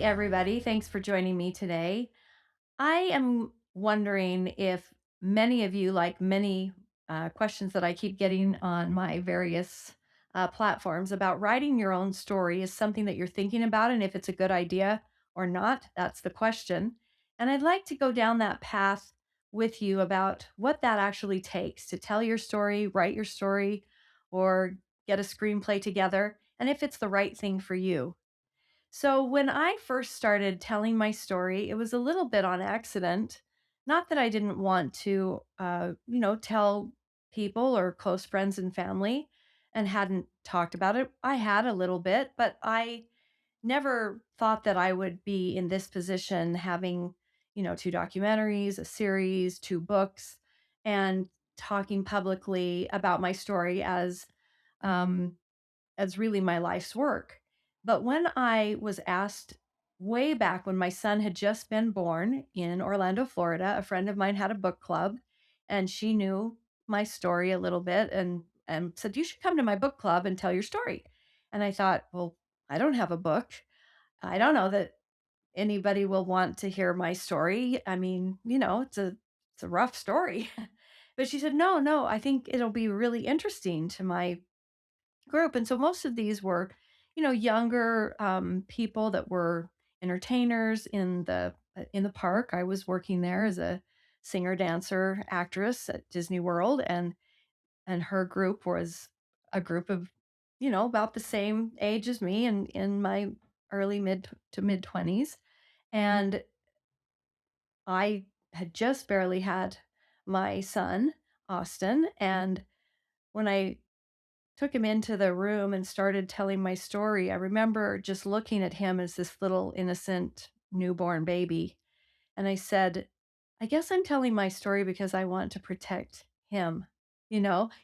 everybody. Thanks for joining me today. I am wondering if many of you, like many questions that I keep getting on my various platforms about writing your own story, is something that you're thinking about, and if it's a good idea or not. That's the question. And I'd like to go down that path with you about what that actually takes to tell your story, write your story, or get a screenplay together, and if it's the right thing for you. So, when I first started telling my story, it was a little bit on accident. Not that I didn't want to, tell people or close friends and family and hadn't talked about it. I had a little bit, but I never thought that I would be in this position having, two documentaries, a series, two books, and talking publicly about my story um, as really my life's work. But when I was asked way back when my son had just been born in Orlando, Florida, a friend of mine had a book club and she knew my story a little bit and said, "You should come to my book club and tell your story." And I thought, well, I don't have a book. I don't know that anybody will want to hear my story. I mean, it's a rough story. But she said, "No, no, I think it'll be really interesting to my group." And so most of these were, younger people that were entertainers in the park. I was working there as a singer, dancer, actress at Disney World, and her group was a group of, about the same age as me and in my early mid to mid 20s. And I had just barely had my son, Austin, and when I took him into the room and started telling my story, I remember just looking at him as this little innocent newborn baby. And I said, "I guess I'm telling my story because I want to protect him."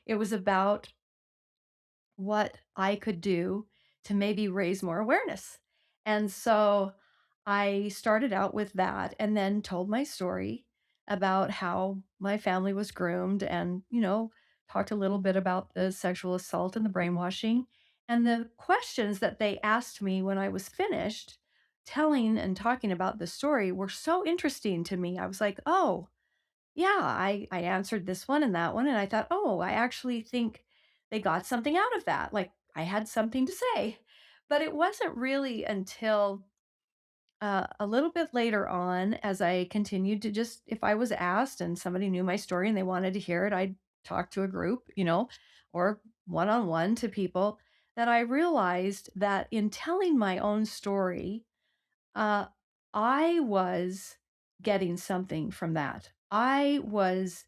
It was about what I could do to maybe raise more awareness. And so I started out with that and then told my story about how my family was groomed and, talked a little bit about the sexual assault and the brainwashing. And the questions that they asked me when I was finished telling and talking about the story were so interesting to me. I was like, oh, yeah, I answered this one and that one, and I thought, "Oh, I actually think they got something out of that." Like, I had something to say. But it wasn't really until, a little bit later on as I continued to just if I was asked and somebody knew my story and they wanted to hear it, I'd talk to a group, or one-on-one to people, that I realized that in telling my own story, uh, I was getting something from that. I was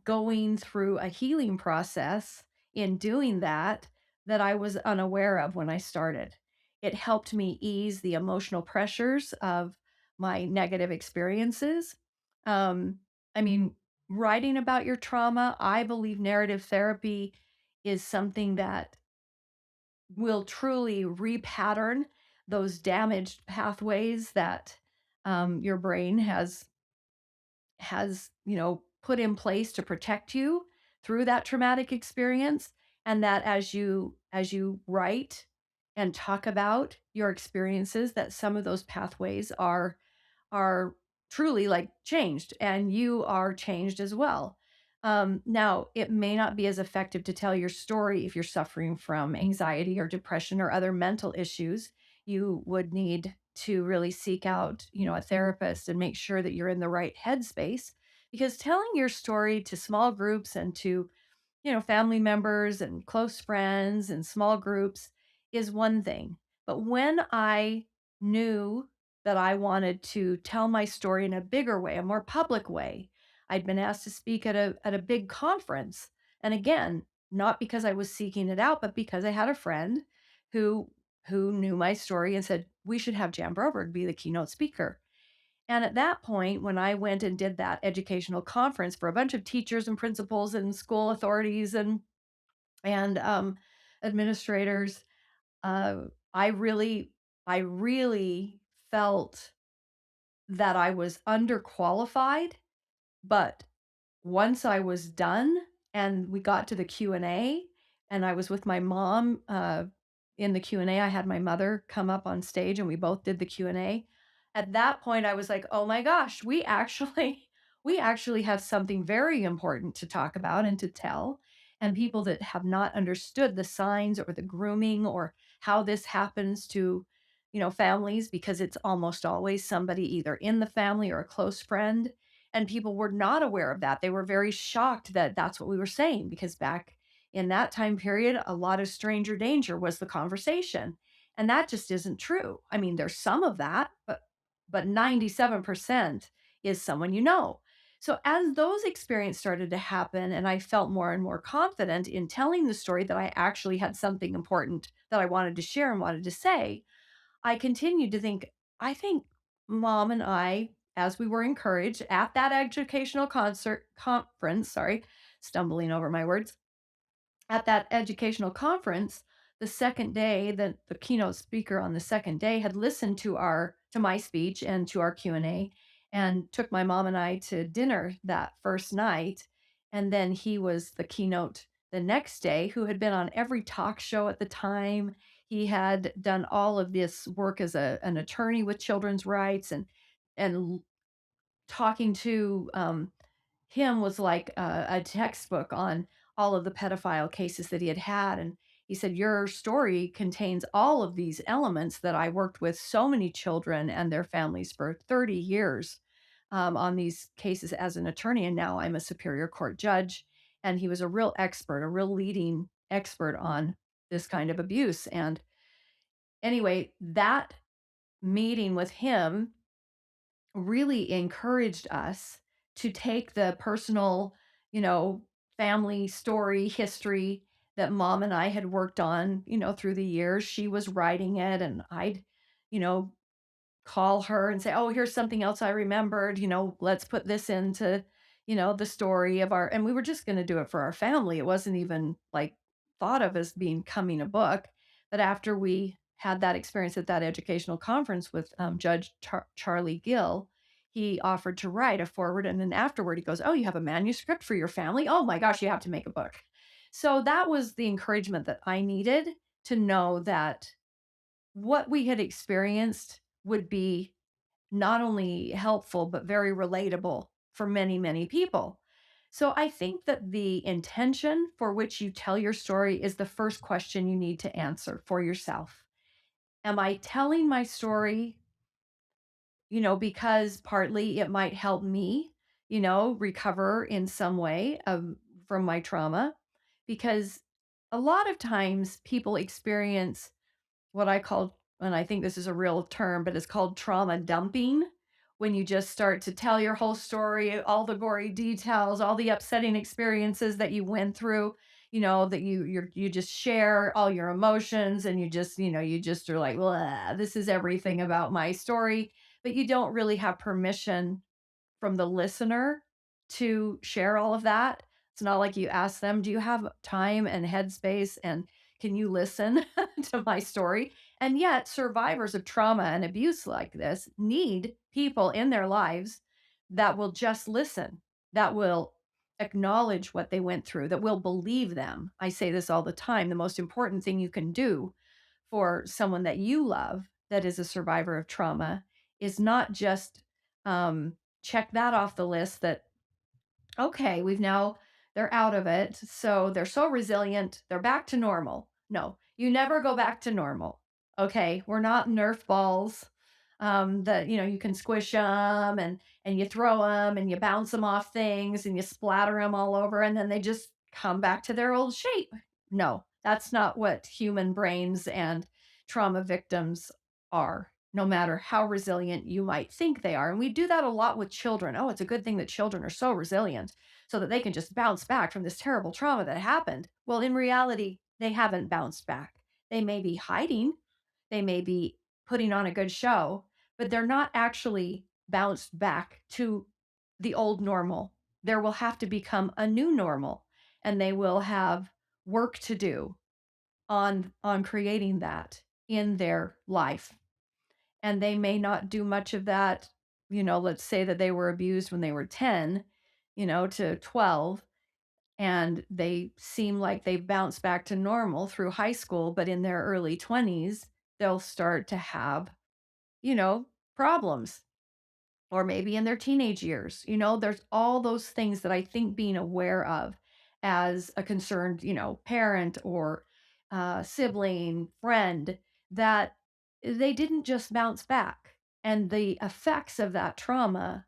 going through a healing process in doing that that I was unaware of when I started. It helped me ease the emotional pressures of my negative experiences. Um, I mean, writing about your trauma, I believe narrative therapy is something that will truly repattern those damaged pathways that your brain has put in place to protect you through that traumatic experience, and that as you write and talk about your experiences, that some of those pathways are truly like changed and you are changed as well. Now, it may not be as effective to tell your story if you're suffering from anxiety or depression or other mental issues. You would need to really seek out, a therapist and make sure that you're in the right headspace, because telling your story to small groups and to, family members and close friends and small groups is one thing. But when I knew that I wanted to tell my story in a bigger way, a more public way, I'd been asked to speak at a big conference. And again, not because I was seeking it out, but because I had a friend who who knew my story and said, "We should have Jan Broberg be the keynote speaker." And at that point, when I went and did that educational conference for a bunch of teachers and principals and school authorities and administrators, uh, I really, I really felt that I was underqualified. But once I was done and we got to the Q&A and I was with my mom, in the Q&A, I had my mother come up on stage and we both did the Q&A. At that point, I was like, "Oh my gosh, we actually we actually have something very important to talk about and to tell." And people that have not understood the signs or the grooming or how this happens to, families, because it's almost always somebody either in the family or a close friend, and people were not aware of that. They were very shocked that that's what we were saying, because back in that time period, a lot of stranger danger was the conversation. And that just isn't true. I mean, there's some of that, but 97% is someone you know. So as those experiences started to happen and I felt more and more confident in telling the story that I actually had something important that I wanted to share and wanted to say, I continued to think, I think mom and I, as we were encouraged at that educational concert conference, sorry, stumbling over my words, at that educational conference, the second day, the keynote speaker on the second day had listened to my speech and to our Q&A and took my mom and I to dinner that first night. And then he was the keynote the next day, who had been on every talk show at the time. He had done all of this work as an attorney with children's rights, and talking to him was like a textbook on all of the pedophile cases that he had had. And he said, "Your story contains all of these elements that I worked with so many children and their families for 30 years on these cases as an attorney. And now I'm a superior court judge." And he was a real expert, a real leading expert on this kind of abuse. And anyway, that meeting with him really encouraged us to take the personal, you know, family story, history that mom and I had worked on, through the years. She was writing it, and I'd, you know, call her and say, "Oh, here's something else I remembered, let's put this into, the story of our," and we were just going to do it for our family. It wasn't even like thought of as being coming a book. But after we had that experience at that educational conference with Judge Charlie Gill, he offered to write a forward. And then afterward, he goes, "Oh, you have a manuscript for your family? Oh my gosh, you have to make a book." So that was the encouragement that I needed, to know that what we had experienced would be not only helpful, but very relatable for many, many people. So I think that the intention for which you tell your story is the first question you need to answer for yourself. Am I telling my story, because partly it might help me, recover in some way from my trauma? Because a lot of times people experience what I call, and I think this is a real term, but it's called trauma dumping. When you just start to tell your whole story, all the gory details, all the upsetting experiences that you went through, that you just share all your emotions, and you just are like, "Blah, this is everything about my story," but you don't really have permission from the listener to share all of that. It's not like you ask them, "Do you have time and headspace, and can you listen to my story?" And yet, survivors of trauma and abuse like this need people in their lives that will just listen, that will acknowledge what they went through, that will believe them. I say this all the time. The most important thing you can do for someone that you love that is a survivor of trauma is not just check that off the list, that okay, they're out of it. So they're so resilient, they're back to normal. No, you never go back to normal. Okay, we're not Nerf balls that you can squish them, and you throw them and you bounce them off things and you splatter them all over, and then they just come back to their old shape. No, that's not what human brains and trauma victims are, no matter how resilient you might think they are. And we do that a lot with children. Oh, it's a good thing that children are so resilient so that they can just bounce back from this terrible trauma that happened. Well, in reality, they haven't bounced back. They may be hiding, they may be putting on a good show, but they're not actually bounced back to the old normal. There will have to become a new normal, and they will have work to do on creating that in their life. And they may not do much of that. Let's say that they were abused when they were 10, to 12. and they seem like they've bounced back to normal through high school, but in their early 20s, they'll start to have, you know, problems, or maybe in their teenage years. There's all those things that I think being aware of as a concerned, parent or sibling, friend, that they didn't just bounce back. And the effects of that trauma,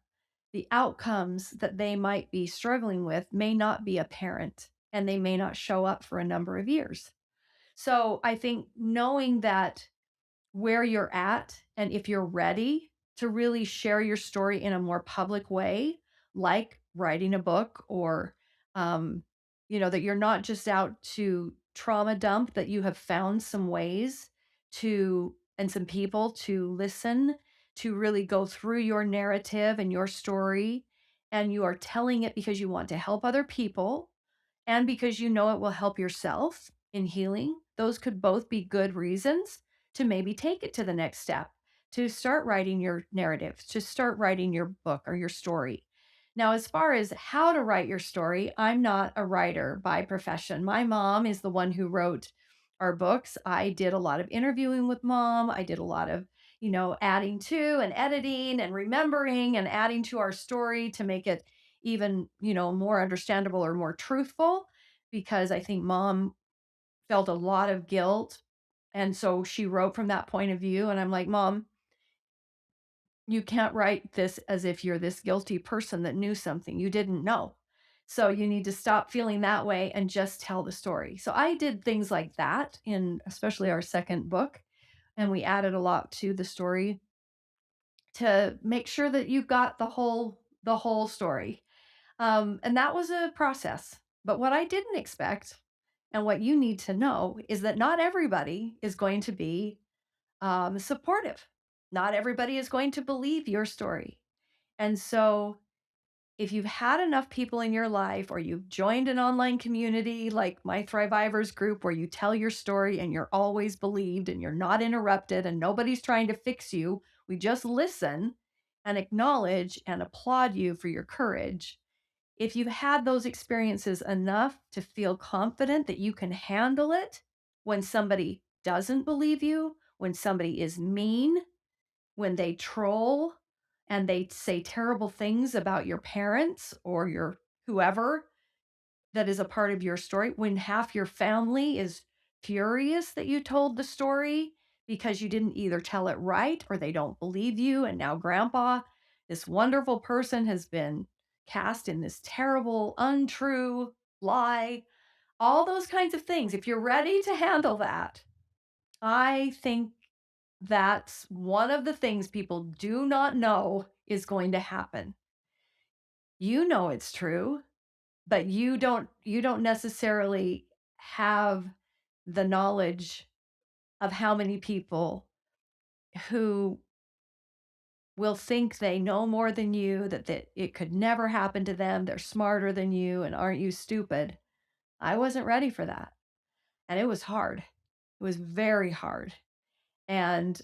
the outcomes that they might be struggling with, may not be apparent and they may not show up for a number of years. So I think knowing that, where you're at, and if you're ready to really share your story in a more public way, like writing a book, or um, that you're not just out to trauma dump, that you have found some ways to, and some people to listen, to really go through your narrative and your story, and you are telling it because you want to help other people and because you know it will help yourself in healing. Those could both be good reasons to maybe take it to the next step, to start writing your narrative, to start writing your book or your story. Now, as far as how to write your story, I'm not a writer by profession. My mom is the one who wrote our books. I did a lot of interviewing with mom. I did a lot of, adding to and editing and remembering and adding to our story to make it even, more understandable or more truthful, because I think mom felt a lot of guilt. And so she wrote from that point of view. And I'm like, Mom, you can't write this as if you're this guilty person that knew something you didn't know. So you need to stop feeling that way and just tell the story. So I did things like that in especially our second book. And we added a lot to the story to make sure that you got the whole story. And that was a process. But what I didn't expect, and what you need to know, is that not everybody is going to be supportive. Not everybody is going to believe your story. And so, if you've had enough people in your life, or you've joined an online community like my Thrivivors group, where you tell your story and you're always believed and you're not interrupted and nobody's trying to fix you, we just listen and acknowledge and applaud you for your courage. If you've had those experiences enough to feel confident that you can handle it when somebody doesn't believe you, when somebody is mean, when they troll and they say terrible things about your parents or your whoever that is a part of your story, when half your family is furious that you told the story because you didn't either tell it right or they don't believe you. And now, grandpa, this wonderful person, has been cast in this terrible, untrue lie, all those kinds of things. If you're ready to handle that, I think that's one of the things people do not know is going to happen. You know it's true, but you don't necessarily have the knowledge of how many people who will think they know more than you, that it could never happen to them, they're smarter than you, and aren't you stupid. I wasn't ready for that, and it was hard. It was very hard, and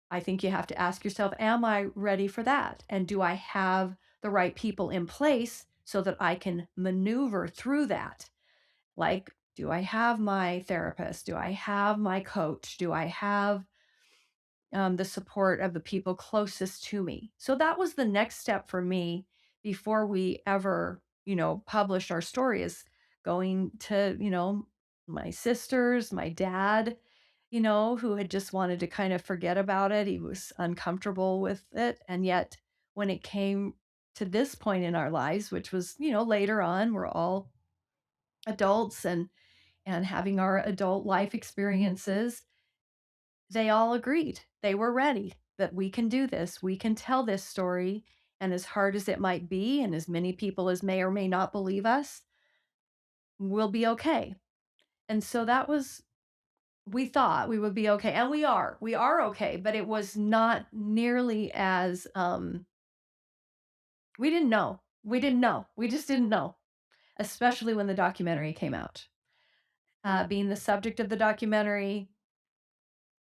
I think you have to ask yourself, am I ready for that? And do I have the right people in place so that I can maneuver through that? Like, do I have my therapist? Do I have my coach? Do I have the support of the people closest to me? So that was the next step for me before we ever, published our story, is going to, my sisters, my dad, who had just wanted to kind of forget about it. He was uncomfortable with it. And yet, when it came to this point in our lives, which was, later on, we're all adults and having our adult life experiences, they all agreed. They were ready that we can do this. We can tell this story. And as hard as it might be, and as many people as may or may not believe us, we'll be okay. And so that was, we thought we would be okay. And we are okay. But it was not nearly as, we didn't know. We didn't know. We just didn't know, especially when the documentary came out. Being the subject of the documentary,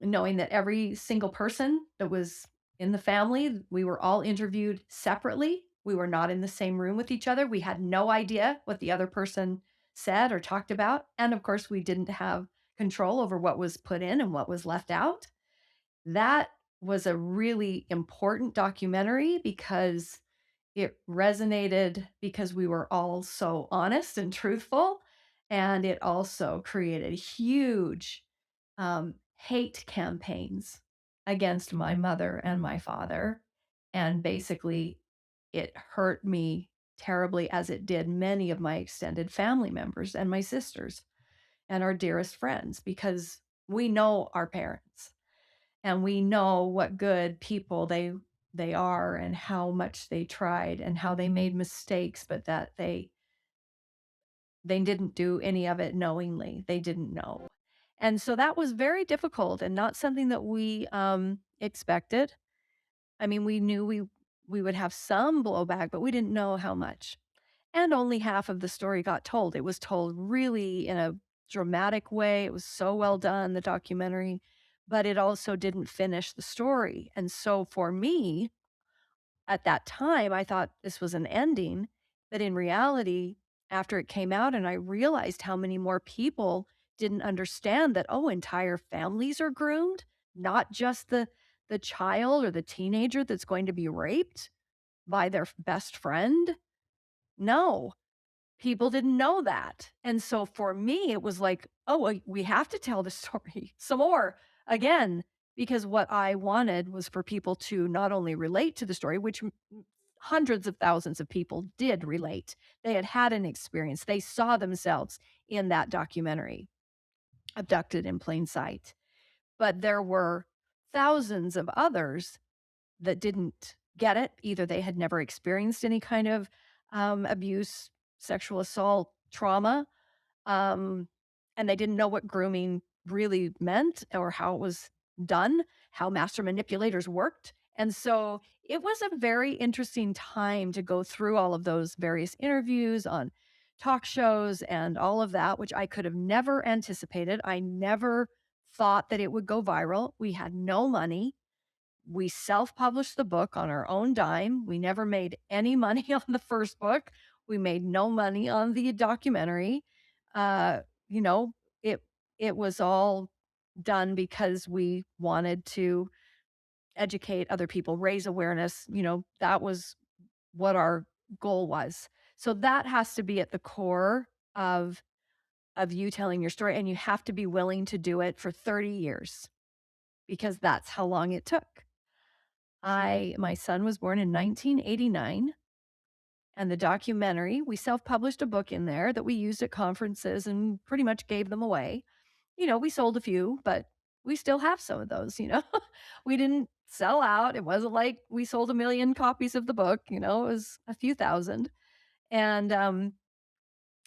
knowing that every single person that was in the family, we were all interviewed separately. We were not in the same room with each other. We had no idea what the other person said or talked about. And of course, we didn't have control over what was put in and what was left out. That was a really important documentary because it resonated because we were all so honest and truthful, and it also created huge, hate campaigns against my mother and my father, and basically, it hurt me terribly as it did many of my extended family members and my sisters and our dearest friends because we know our parents. And we know what good people they are and how much they tried and how they made mistakes, but that they didn't do any of it knowingly. They didn't know. And so that was very difficult and not something that we expected. I mean, we knew we would have some blowback, but we didn't know how much. And only half of the story got told. It was told really in a dramatic way. It was so well done, the documentary, but it also didn't finish the story. And so for me, at that time, I thought this was an ending, but in reality, after it came out and I realized how many more people didn't understand that, oh, entire families are groomed, not just the child or the teenager that's going to be raped by their best friend. No, people didn't know that. And so for me, it was like, oh, well, we have to tell the story some more again, because what I wanted was for people to not only relate to the story, which hundreds of thousands of people did relate. They had had an experience. They saw themselves in that documentary, Abducted in Plain Sight. But there were thousands of others that didn't get it. Either they had never experienced any kind of abuse, sexual assault, trauma, um, and they didn't know what grooming really meant or how it was done, how master manipulators worked. And so it was a very interesting time to go through all of those various interviews on talk shows and all of that, which I could have never anticipated. I never thought that it would go viral. We had no money. We self-published the book on our own dime. We never made any money on the first book. We made no money on the documentary. Uh, you know, it it was all done because we wanted to educate other people, raise awareness, that was what our goal was. So that has to be at the core of you telling your story, and you have to be willing to do it for 30 years because that's how long it took. My son was born in 1989, and the documentary, we self-published a book in there that we used at conferences and pretty much gave them away. We sold a few, but we still have some of those. We didn't sell out. It wasn't like we sold a million copies of the book, it was a few thousand. And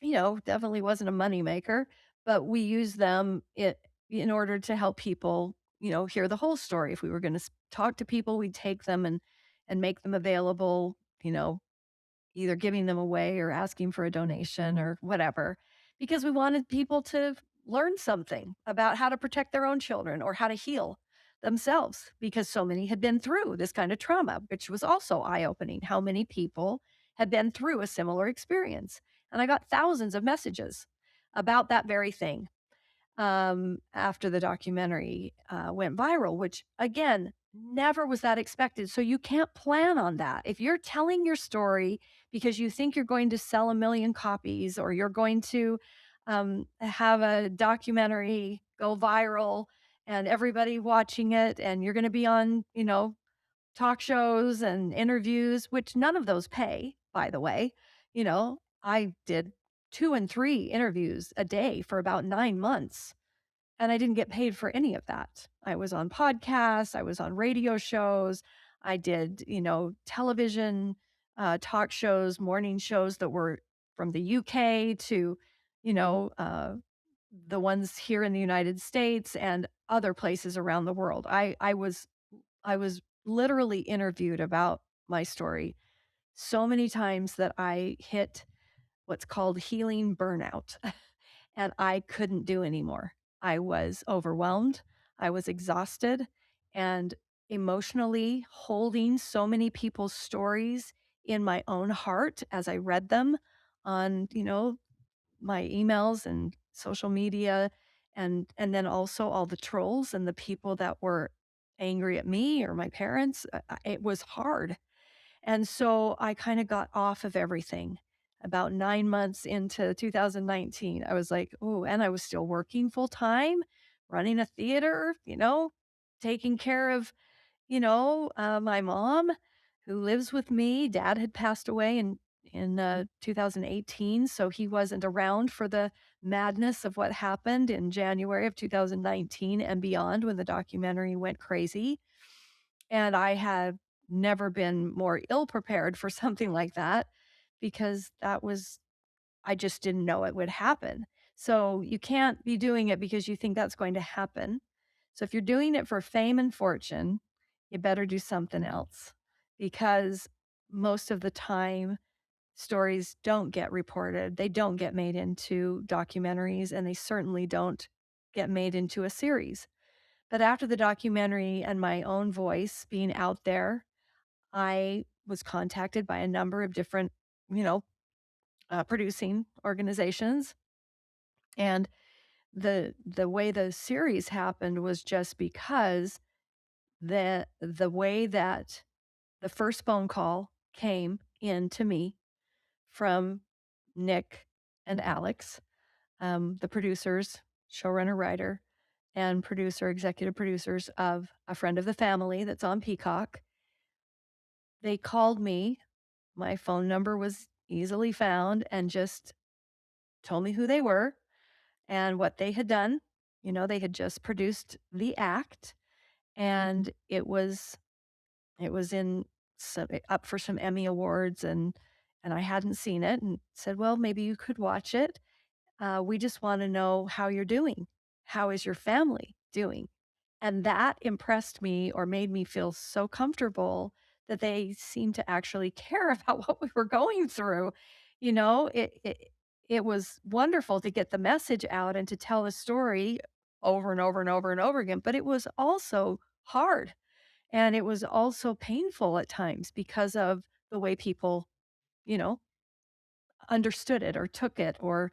definitely wasn't a moneymaker, but we used them in order to help people, hear the whole story. If we were going to talk to people, we'd take them and make them available, either giving them away or asking for a donation or whatever, because we wanted people to learn something about how to protect their own children or how to heal themselves because so many had been through this kind of trauma, which was also eye opening. How many people had been through a similar experience? And I got thousands of messages about that very thing after the documentary went viral, which again, never was that expected. So you can't plan on that. If you're telling your story because you think you're going to sell a million copies or you're going to have a documentary go viral and everybody watching it, and you're going to be on, talk shows and interviews, which none of those pay, by the way. I did 2 and 3 interviews a day for about 9 months, and I didn't get paid for any of that. I was on podcasts, I was on radio shows, I did, television, talk shows, morning shows that were from the UK to, you know, uh, the ones here in the United States and other places around the world. I was literally interviewed about my story so many times that I hit what's called healing burnout, and I couldn't do anymore. I was overwhelmed, I was exhausted, and emotionally holding so many people's stories in my own heart as I read them on, my emails and social media, and then also all the trolls and the people that were angry at me or my parents. It was hard. And so I kinda got off of everything. About 9 months into 2019, I was like, "Ooh," and I was still working full time, running a theater, taking care of, my mom who lives with me. Dad had passed away in 2018, so he wasn't around for the madness of what happened in January of 2019 and beyond when the documentary went crazy. And I had never been more ill prepared for something like that because I just didn't know it would happen. So you can't be doing it because you think that's going to happen. So if you're doing it for fame and fortune, you better do something else because most of the time stories don't get reported. They don't get made into documentaries and they certainly don't get made into a series. But after the documentary and my own voice being out there, I was contacted by a number of different, you know, producing organizations, and the way the series happened was just because the way that the first phone call came in to me from Nick and Alex, the producers, showrunner, writer, and producer, executive producers of A Friend of the Family that's on Peacock. They called me. My phone number was easily found and just told me who they were and what they had done. They had just produced The Act, and it was in up for some Emmy awards, and I hadn't seen it and said, "Well, maybe you could watch it. We just wanna know how you're doing. How is your family doing?" And that impressed me or made me feel so comfortable that they seemed to actually care about what we were going through. It was wonderful to get the message out and to tell the story over and over and over and over again, but it was also hard, and it was also painful at times because of the way people, you know, understood it or took it or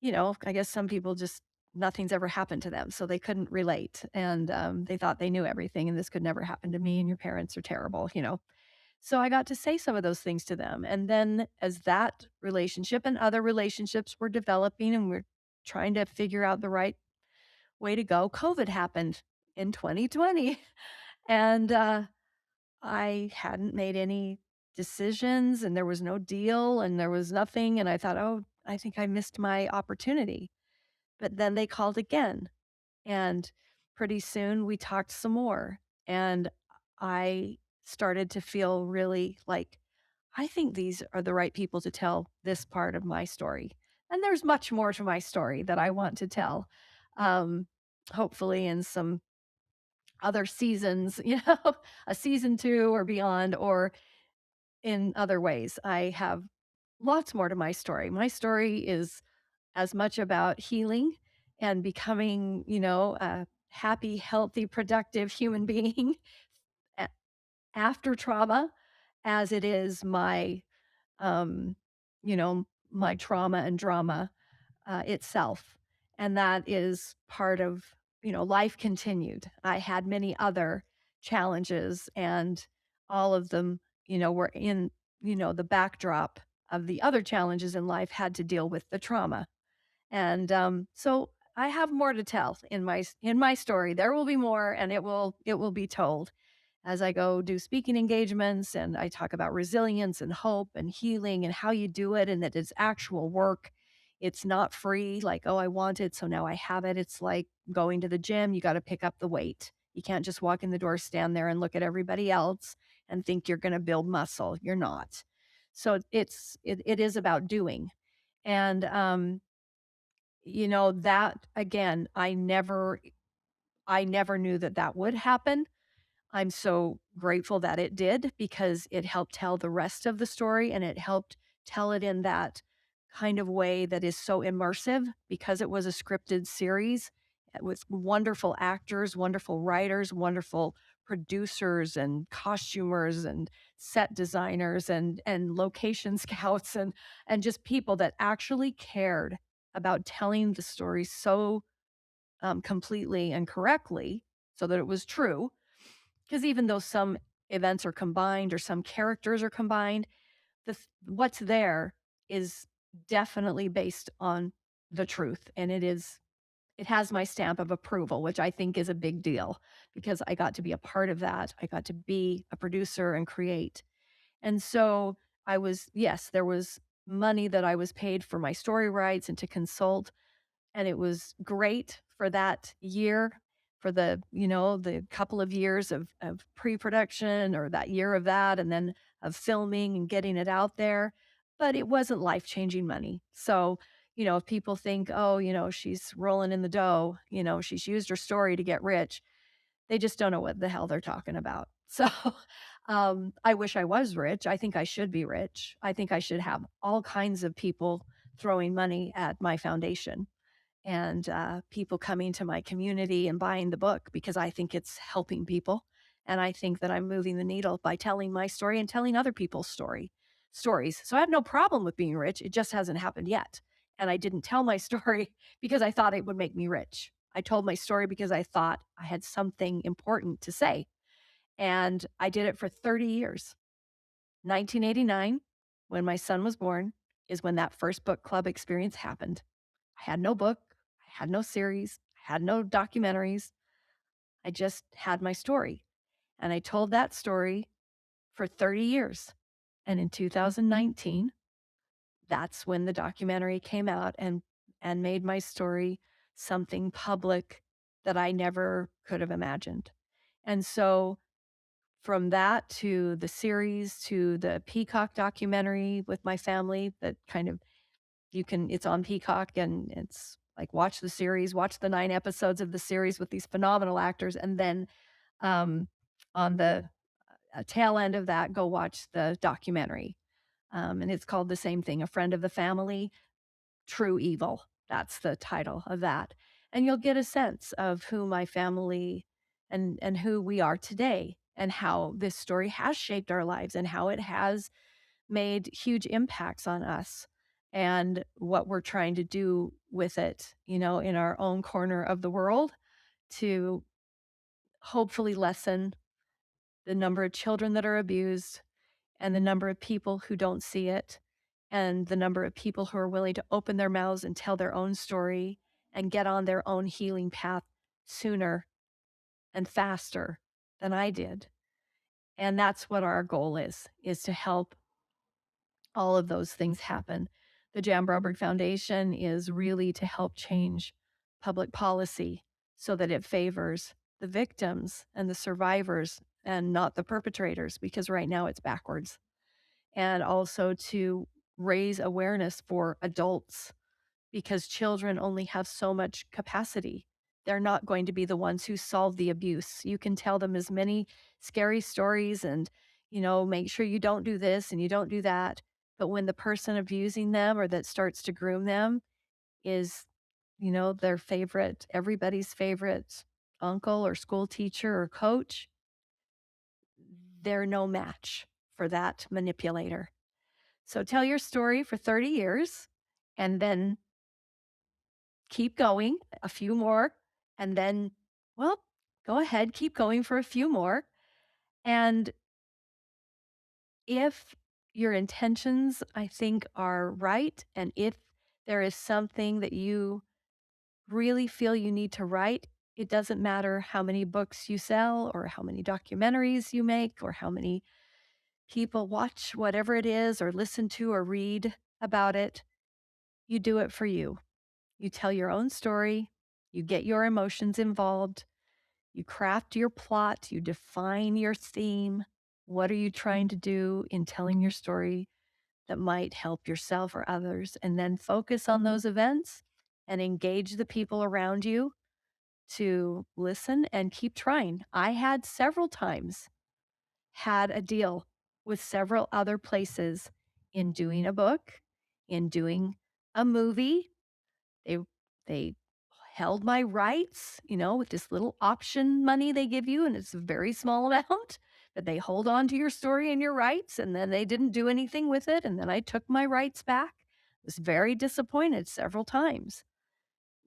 I guess some people just nothing's ever happened to them, so they couldn't relate, and, they thought they knew everything, and this could never happen to me, and your parents are terrible. So I got to say some of those things to them, and then as that relationship and other relationships were developing and we're trying to figure out the right way to go, COVID happened in 2020, and, I hadn't made any decisions, and there was no deal, and there was nothing, and I thought, "Oh, I think I missed my opportunity." But then they called again, and pretty soon we talked some more, and I started to feel really like, I think these are the right people to tell this part of my story. And there's much more to my story that I want to tell, um, hopefully in some other seasons, a season 2 or beyond, or in other ways. I have lots more to my story. My story is as much about healing and becoming, a happy, healthy, productive human being a- after trauma as it is um, my trauma and drama itself. And that is part of, life continued. I had many other challenges, and all of them, were in, the backdrop of the other challenges in life had to deal with the trauma. And, so I have more to tell in my story. There will be more, and it will be told as I go do speaking engagements, and I talk about resilience and hope and healing and how you do it, and that it's actual work. It's not free, like, "Oh, I want it, so now I have it." It's like going to the gym, you gotta pick up the weight. You can't just walk in the door, stand there, and look at everybody else and think you're gonna build muscle. You're not. So it is about doing. And, that again, I never knew that that would happen. I'm so grateful that it did because it helped tell the rest of the story and it helped tell it in that kind of way that is so immersive because it was a scripted series with wonderful actors, wonderful writers, wonderful producers and costumers and set designers and location scouts and just people that actually cared about telling the story so completely and correctly so that it was true. Because even though some events are combined or some characters are combined, what's there is definitely based on the truth, and it has my stamp of approval, which I think is a big deal because I got to be a part of that. I got to be a producer and create. And so yes, there was money that I was paid for my story rights and to consult, and it was great for that year, for the couple of years of pre-production or that year of that, and then of filming and getting it out there, but it wasn't life-changing money. So, if people think, "Oh, she's rolling in the dough, she's used her story to get rich," they just don't know what the hell they're talking about. So, I wish I was rich. I think I should be rich. I think I should have all kinds of people throwing money at my foundation and people coming to my community and buying the book because I think it's helping people. And I think that I'm moving the needle by telling my story and telling other people's stories. So I have no problem with being rich. It just hasn't happened yet. And I didn't tell my story because I thought it would make me rich. I told my story because I thought I had something important to say. And I did it for 30 years. 1989, when my son was born, is when that first book club experience happened. I had no book, I had no series, I had no documentaries. I just had my story. And I told that story for 30 years. And in 2019, that's when the documentary came out and made my story something public that I never could have imagined. And so from that to the series to the Peacock documentary with my family that kind of it's on Peacock and it's like watch the series, watch the 9 episodes of the series with these phenomenal actors, and then, um, on the, tail end of that, go watch the documentary. And it's called the same thing, A Friend of the Family, True Evil. That's the title of that. And you'll get a sense of who my family and who we are today, and how this story has shaped our lives, and how it has made huge impacts on us and what we're trying to do with it, in our own corner of the world to hopefully lessen the number of children that are abused and the number of people who don't see it and the number of people who are willing to open their mouths and tell their own story and get on their own healing path sooner and faster than I did. And that's what our goal is to help all of those things happen. The Jan Broberg Foundation is really to help change public policy so that it favors the victims and the survivors and not the perpetrators, because right now it's backwards. And also to raise awareness for adults because children only have so much capacity. They're not going to be the ones who solve the abuse. You can tell them as many scary stories and, make sure you don't do this and you don't do that. But when the person abusing them or that starts to groom them is, their favorite, everybody's favorite uncle or school teacher or coach, they're no match for that manipulator. So tell your story for 30 years and then keep going, a few more, and then, well, go ahead, keep going for a few more. And if your intentions, I think, are right, and if there is something that you really feel you need to write, it doesn't matter how many books you sell or how many documentaries you make or how many people watch whatever it is or listen to or read about it. You do it for you. You tell your own story, you get your emotions involved, you craft your plot, you define your theme. What are you trying to do in telling your story that might help yourself or others? And then focus on those events and engage the people around you to listen and keep trying. I had several times had a deal with several other places in doing a book, in doing a movie. They they held my rights, with this little option money they give you, and it's a very small amount, but they hold on to your story and your rights, and then they didn't do anything with it, and then I took my rights back. Was very disappointed several times,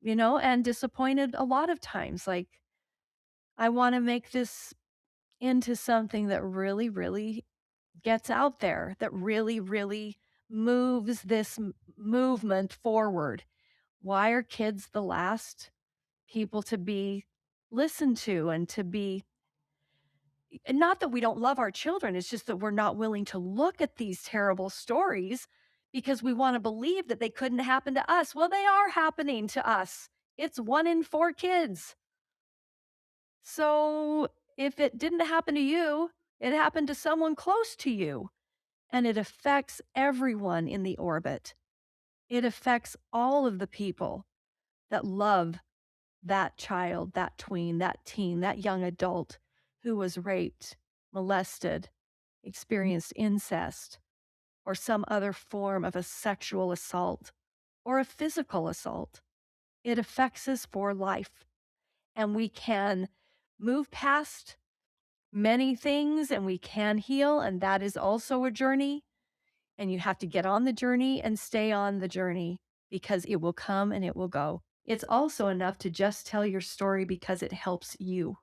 and disappointed a lot of times. Like, I want to make this into something that really, really gets out there, that really, really moves this movement forward. Why are kids the last people to be listened to and to be, and not that we don't love our children, it's just that we're not willing to look at these terrible stories because we want to believe that they couldn't happen to us. Well, they are happening to us. It's 1 in 4 kids. So if it didn't happen to you, it happened to someone close to you, and it affects everyone in the orbit. It affects all of the people that love that child, that tween, that teen, that young adult who was raped, molested, experienced incest, or some other form of a sexual assault or a physical assault. It affects us for life. And we can move past many things and we can heal. And that is also a journey. And you have to get on the journey and stay on the journey because it will come and it will go. It's also enough to just tell your story because it helps you.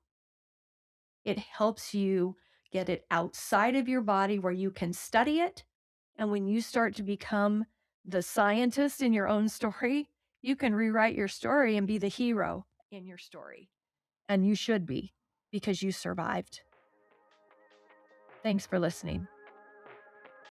It helps you get it outside of your body where you can study it. And when you start to become the scientist in your own story, you can rewrite your story and be the hero in your story. And you should be because you survived. Thanks for listening.